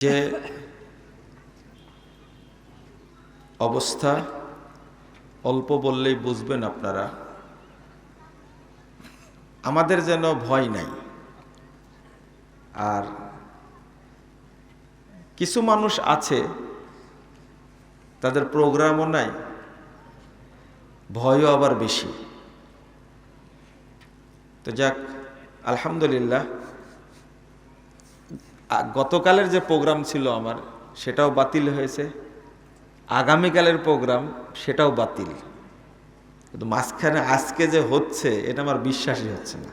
যে অবস্থা অল্প বললেই বুঝবেন আপনারা, আমাদের যেন ভয় নাই। আর কিছু মানুষ আছে তাদের প্রোগ্রামও নাই, ভয়ও আবার বেশি। তো যাক, আলহামদুলিল্লাহ, গতকালের যে প্রোগ্রাম ছিল আমার সেটাও বাতিল হয়েছে, আগামীকালের প্রোগ্রাম সেটাও বাতিল। কিন্তু মাঝখানে আজকে যে হচ্ছে এটা আমার বিশ্বাসই হচ্ছে না।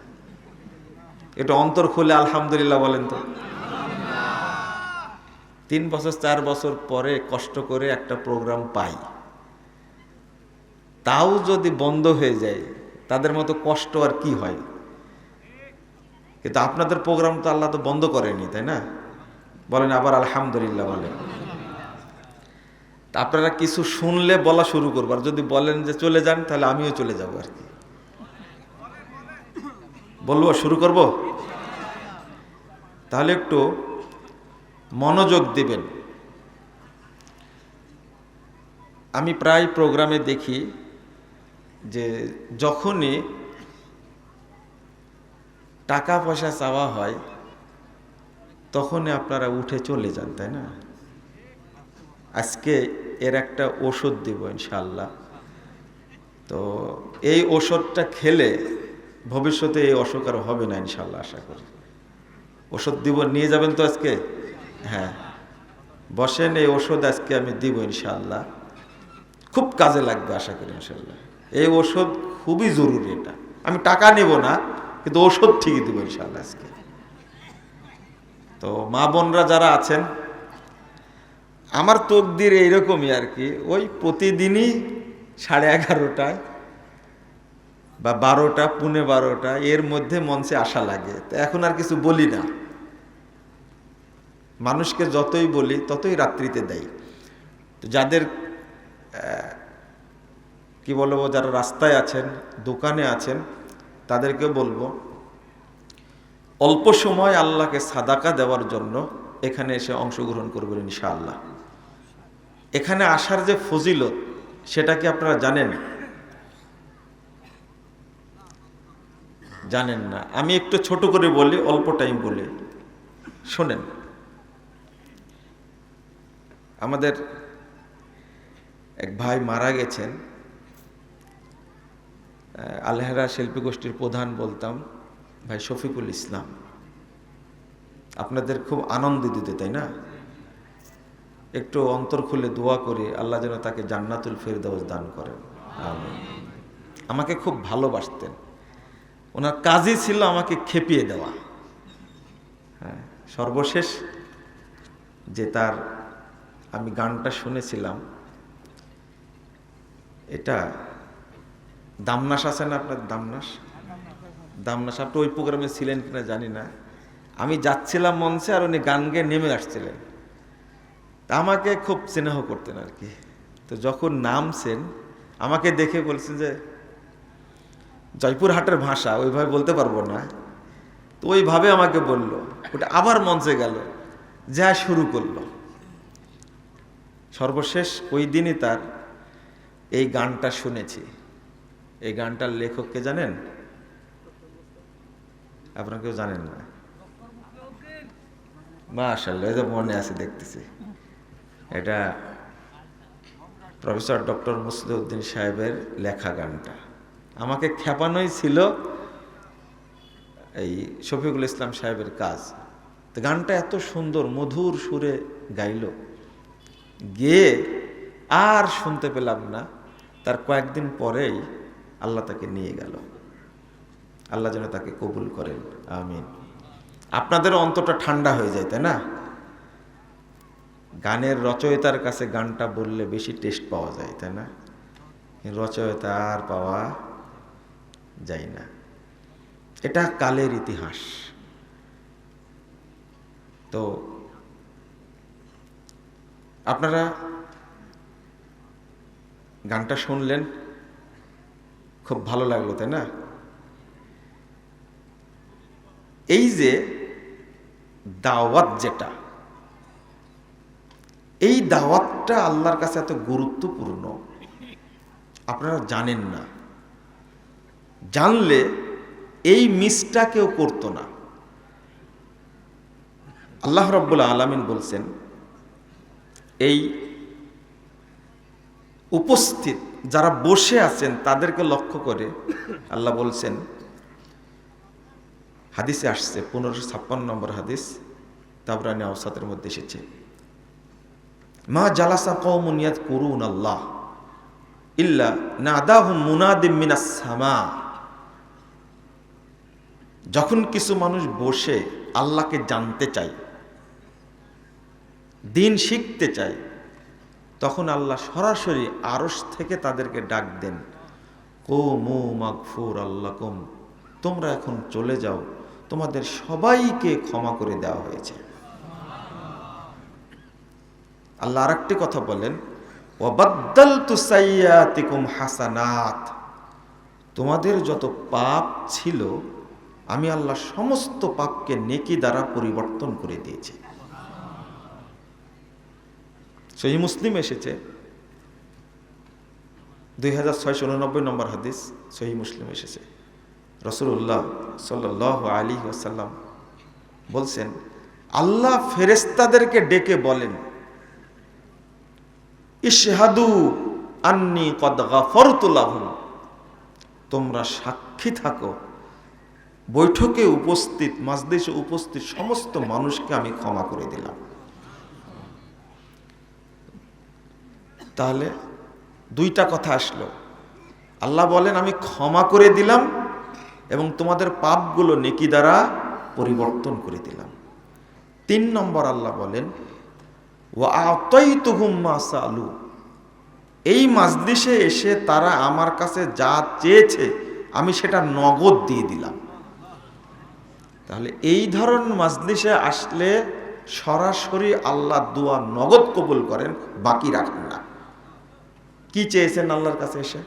এটা অন্তর খুলে আলহামদুলিল্লাহ বলেন তো। 3 বছর 4 বছর পরে কষ্ট করে একটা প্রোগ্রাম পাই, তাও যদি বন্ধ হয়ে যায় তাদের মতো কষ্ট আর কি হয়। কিন্তু আপনাদের প্রোগ্রাম তো আল্লাহ তো বন্ধ করেনি, তাই না? বলেন আবার আলহামদুলিল্লাহ বলেন। আপনারা কিছু শুনলে বলা শুরু করবো, আর যদি বলেন যে চলে যান তাহলে আমিও চলে যাব আর কি। বলবো, শুরু করব? তাহলে একটু মনোযোগ দিবেন। আমি প্রায় প্রোগ্রামে দেখি যে যখনই টাকা পয়সা চাওয়া হয় তখনই আপনারা উঠে চলে যান, তাই না? আজকে এর একটা ওষুধ দিব ইনশাআল্লাহ। তো এই ওষুধটা খেলে ভবিষ্যতে এই অসুখ আর হবে না ইনশাআল্লাহ, আশা করি। ওষুধ দিব, নিয়ে যাবেন তো আজকে? হ্যাঁ, বসেন, এই ওষুধ আজকে আমি দিব ইনশাআল্লাহ। খুব কাজে লাগবে আশা করি ইনশাআল্লাহ। এই ওষুধ খুবই জরুরি। এটা আমি টাকা নেব না, কিন্তু ওষুধ ঠিকই দিব ইনশাআল্লাহ আজকে। তো মা বোনরা যারা আছেন, আমার তকদির এইরকমই আর কি, ওই প্রতিদিনই 11:30টায় বা 12টা, 12:15 এর মধ্যে মঞ্চে আসা লাগে। তো এখন আর কিছু বলি না, মানুষকে যতই বলি ততই রাত্রিতে দেয়। তো যাদের কি বলবো, যারা রাস্তায় আছেন, দোকানে আছেন, তাদেরকে বলবো অল্প সময় আল্লাহকে সাদাকা দেওয়ার জন্য এখানে এসে অংশগ্রহণ করবেন ইনশাআল্লাহ। এখানে আসার যে ফজিলত সেটা কি আপনারা জানেন? জানেন না? আমি একটু ছোট করে বলি, অল্প টাইম বলি, শোনেন। আমাদের এক ভাই মারা গেছেন, আলহেরা শিল্পী গোষ্ঠীর প্রধান বলতাম, ভাই শফিকুল ইসলাম। আপনাদের খুব আনন্দ দিতে, তাই না? একটু অন্তর খুলে দোয়া করি আল্লাহ যেন তাকে জান্নাতুল ফেরদাউস দান করেন। আমিন। আমাকে খুব ভালোবাসতেন, ওনার কাজই ছিল আমাকে খেপিয়ে দেওয়া। হ্যাঁ, সর্বশেষ যে তার আমি গানটা শুনেছিলাম, এটা দামনাস আছে না আপনার? দামনাস আপনি ওই প্রোগ্রামে ছিলেন কিনা জানি না। আমি যাচ্ছিলাম মঞ্চে আর উনি গান গেয়ে নেমে আসছিলেন, তা আমাকে খুব স্নেহ করতেন আর কি। তো যখন নামছেন আমাকে দেখে বলছেন যে, জয়পুরহাটের ভাষা ওইভাবে বলতে পারবো না, তো ওইভাবে আমাকে বলল। ওটা আবার মঞ্চে গেল, যা শুরু করলো। সর্বশেষ ওই দিনই তার এই গানটা শুনেছি। এই গানটার লেখককে জানেন? আপনারা কেউ জানেন না? মাশাআল্লাহ, এটা মনে আছে দেখতেছি। এটা প্রফেসর ডক্টর মুসলিউদ্দিন সাহেবের লেখা গানটা। আমাকে খেপানোই ছিল এই শফিকুল ইসলাম সাহেবের কাজ। তো গানটা এত সুন্দর মধুর সুরে গাইল, গেয়ে আর শুনতে পেলাম না। তার কয়েকদিন পরেই আল্লাহ তাকে নিয়ে গেল। আল্লাহ যেন তাকে কবুল করেন, আমিন। আপনাদের অন্তরটা ঠান্ডা হয়ে যায়, তাই না? গানের রচয়িতার কাছে গানটা বললে বেশি টেস্ট পাওয়া যায়, তাই না? রচয়িতা আর পাওয়া যায় না। এটা কালের ইতিহাস। তো আপনারা গানটা শুনলেন, খুব ভালো লাগলো, তাই না? এই যে দাওয়াত, যেটা এই দাওয়াতটা আল্লাহর কাছে এত গুরুত্বপূর্ণ, আপনারা জানেন না। জানলে এই মিসটা কেউ করতো না। আল্লাহ রাব্বুল আলামিন বলছেন, এই উপস্থিত যারা বসে আছেন তাদেরকে লক্ষ্য করে আল্লাহ বলছেন, হাদিসে আসছে 1556 নম্বর হাদিস, তাবরানী আওসাতের মধ্যে এসেছে, মা জালাসা কওমুন ইয়াযকুরুন আল্লাহ ইল্লা নাদাহুম মুনাদিম মিনাস সামা। যখন কিছু মানুষ বসে আল্লাহকে জানতে চায়, দিন শিখতে চায়, তখন আল্লাহ সরাসরি আরশ থেকে তাদেরকে ডাক দেন, কুমু মাগফুর আল্লাকুম, তোমরা এখন চলে যাও, তোমাদের সবাইকে ক্ষমা করে দেওয়া হয়েছে। আল্লাহ আরেকটি কথা বলেন, ওয়াবাদদালতু সাইয়্যাতিকুম হাসানাত, তোমাদের যত পাপ ছিল আমি আল্লাহ সমস্ত পাপকে নেকি দ্বারা পরিবর্তন করে দিয়েছি। সহিহ মুসলিম এসেছে 2689 নম্বর হাদিস, সহিহ মুসলিম এসেছে, রাসূলুল্লাহ সাল্লাল্লাহু আলাইহি ওয়াসাল্লাম বলছেন, আল্লাহ ফেরেশতাদেরকে ডেকে বলেন, ইশহাদু আন্নী কদ গাফারতু লাহুম, তোমরা সাক্ষী থাকো, বৈঠকে উপস্থিত, মাজলিসে উপস্থিত সমস্ত মানুষকে আমি ক্ষমা করে দিলাম। তাহলে দুইটা কথা আসলো, আল্লাহ বলেন আমি ক্ষমা করে দিলাম এবং তোমাদের পাপগুলো নেকি দ্বারা পরিবর্তন করে দিলাম। 3 নম্বর আল্লাহ বলেন, ওয়া আতাইতুহুম মা সালু, এই মাজলিসে এসে তারা আমার কাছে যা চেয়েছে আমি সেটা নগদ দিয়ে দিলাম। তাহলে এই ধরনের মাজলিসে আসলে সরাসরি আল্লাহ দোয়া নগদ কবুল করেন, বাকি রাখেন না। কি চেয়েছেন আল্লাহর কাছে এসে?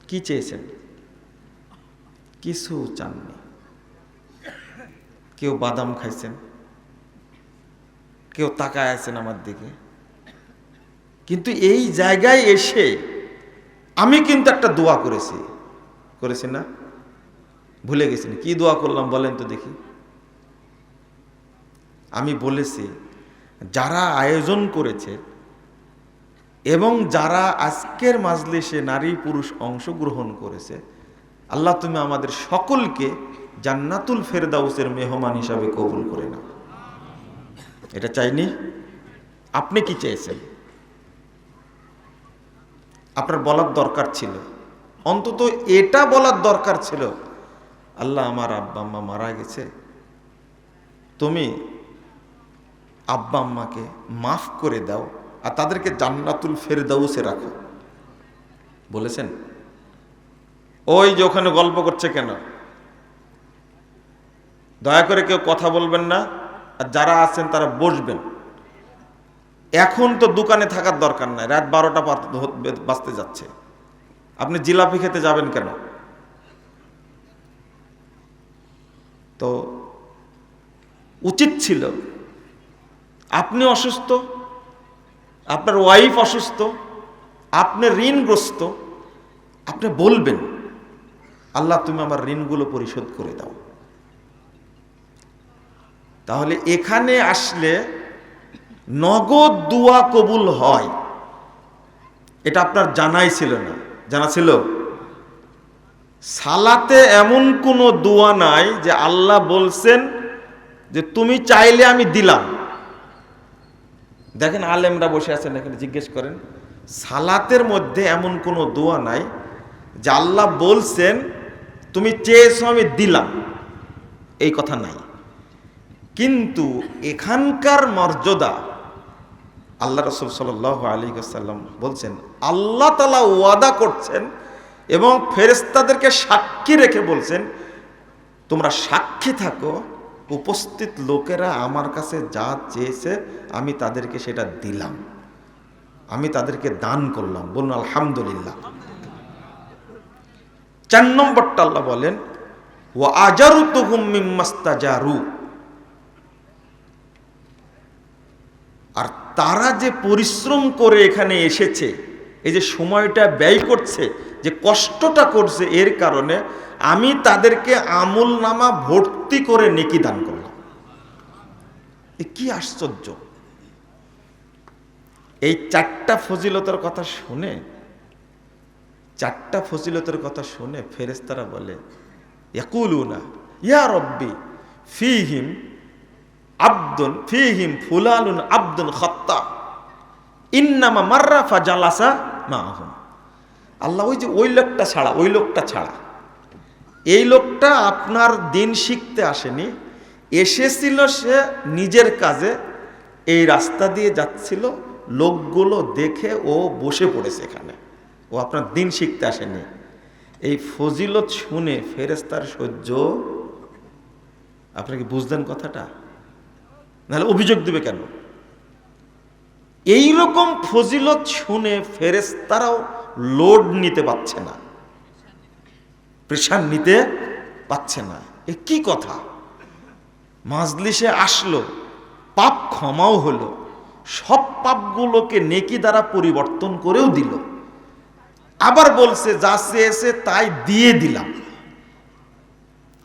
কি চেয়েছেন? কিছু চাননি। কেউ বাদাম খাইছেন, কেউ তাকায় আছেন আমার দিকে, কিন্তু এই জায়গায় এসে আমি কিন্তু একটা দোয়া করেছি না? ভুলে গেছেন কি দোয়া করলাম বলেন তো দেখি। আমি বলেছি, যারা আয়োজন করেছে এবং যারা আজকের মাজলিসে নারী পুরুষ অংশগ্রহণ করেছে, আল্লাহ তুমি আমাদের সকলকে জান্নাতুল ফেরদাউসের মেহমান হিসাবে কবুল করে নাও। এটা চাইনি? আপনি কি চেয়েছেন? আপনার বলার দরকার ছিল, অন্তত এটা বলার দরকার ছিল, আল্লাহ আমার আব্বা আম্মা মারা গেছে, তুমি আব্বা আম্মাকে মাফ করে দাও আর তাদেরকে জান্নাতুল ফেরদাউসে রাখো। বলেছেন? ওই যে ওখানে গল্প করছে কেন? দয়া করে কেউ কথা বলবেন না, আর যারা আছেন তারা বসবেন। এখন তো দোকানে থাকার দরকার নাই, রাত 12টা বাজতে যাচ্ছে, আপনি জিলাপি খেতে যাবেন কেন? তো উচিত ছিল, আপনি অসুস্থ, আপনার ওয়াইফ অসুস্থ, আপনি ঋণগ্রস্ত, আপনি বলবেন আল্লাহ তুমি আমার ঋণগুলো পরিশোধ করে দাও। তাহলে এখানে আসলে নগদ দোয়া কবুল হয়, এটা আপনার জানাই ছিল না? জানা ছিল? সালাতে এমন কোনো দোয়া নাই যে আল্লাহ বলছেন যে তুমি চাইলে আমি দিলাম। দেখেন আলেমরা বসে আছেন এখানে, জিজ্ঞেস করেন, সালাতের মধ্যে এমন কোনো দোয়া নাই যে আল্লাহ বলছেন তুমি চেয়েছো আমি দিলাম, এই কথা নাই। কিন্তু এখানকার মর্যাদা আল্লাহ রাসূল সাল্লাল্লাহু আলাইহি ওয়াসাল্লাম বলছেন, আল্লাহ তাআলা ওয়াদা করছেন এবং ফেরেশতাদেরকে সাক্ষী রেখে বলছেন, তোমরা সাক্ষী থাকো, উপস্থিত লোকেরা আমার কাছে যা চেয়েছে আমি তাদেরকে সেটা দিলাম, আমি তাদেরকে দান করলাম। বলুন আলহামদুলিল্লাহ। 4 নম্বরটা আল্লাহ বলেন, ওয়া আজারতুহুম মিম্মাস্তাজারু, আর তারা যে পরিশ্রম করে এখানে এসেছে, এই যে সময়টা ব্যয় করছে, যে কষ্টটা করছে, এর কারণে আমি তাদেরকে আমলনামা ভর্তি করে নেকি দান করলাম। এ কি আশ্চর্য! এই চারটা ফজিলতের কথা শুনে ফেরেশতারা বলে, ইয়াকুলুনা ইয়া রব্বি ফীহিম ফুলানুন আবদুন খাত্তা ইন্নামা মাররা ফাজালাসা মাআহুম। আল্লাহ, ওই লোকটা ছাড়া এই লোকটা আপনার দিন শিখতে আসেনি, এসেছিল সে নিজের কাজে, এই রাস্তা দিয়ে যাচ্ছিল, লোকগুলো দেখে ও বসে পড়েছে এখানে, ও আপনার দিন শিখতে আসেনি। এই ফজিলত শুনে ফেরেশতার সহ্য, আপনাকে বুঝলেন কথাটা? নাহলে অভিযোগ দিবে কেন? এই রকম ফজিলত শুনে ফেরেশতারাও লোড নিতে পারছে না, প্রেশার নিতে পারছে না। এ কি কথা! মাজলিসে আসলো, পাপ ক্ষমাও হলো, সব পাপগুলোকে নেকি দ্বারা পরিবর্তন করেও দিল, আবার বলছে যা চেয়েছে তাই দিয়ে দিলাম,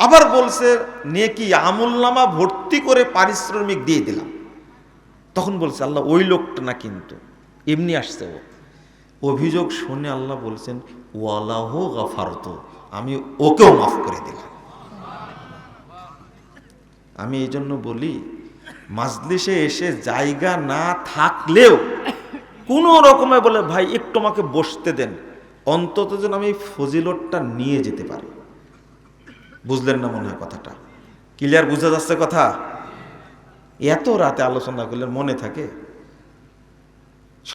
আবার বলছে নেকি আমলনামা ভর্তি করে পারিশ্রমিক দিয়ে দিলাম। তখন বলছে আল্লাহ, ওই লোকটা না, কিন্তু এমনি আসছে ও। অভিযোগ শুনে আল্লাহ বলছেন ওয়ালাহু গাফারতু, আমি ওকেও মাফ করে দিলাম। আমি এই জন্য বলি, মাজলিসে এসে জায়গা না থাকলেও কোনো রকমে বলে ভাই একটু আমাকে বসতে দেন, অন্তত যেন আমি ফজিলতটা নিয়ে যেতে পারি। বুঝলেন না মনে হয় কথাটা? ক্লিয়ার বোঝা যাচ্ছে কথা? এত রাতে আলোচনা করলে মনে থাকে?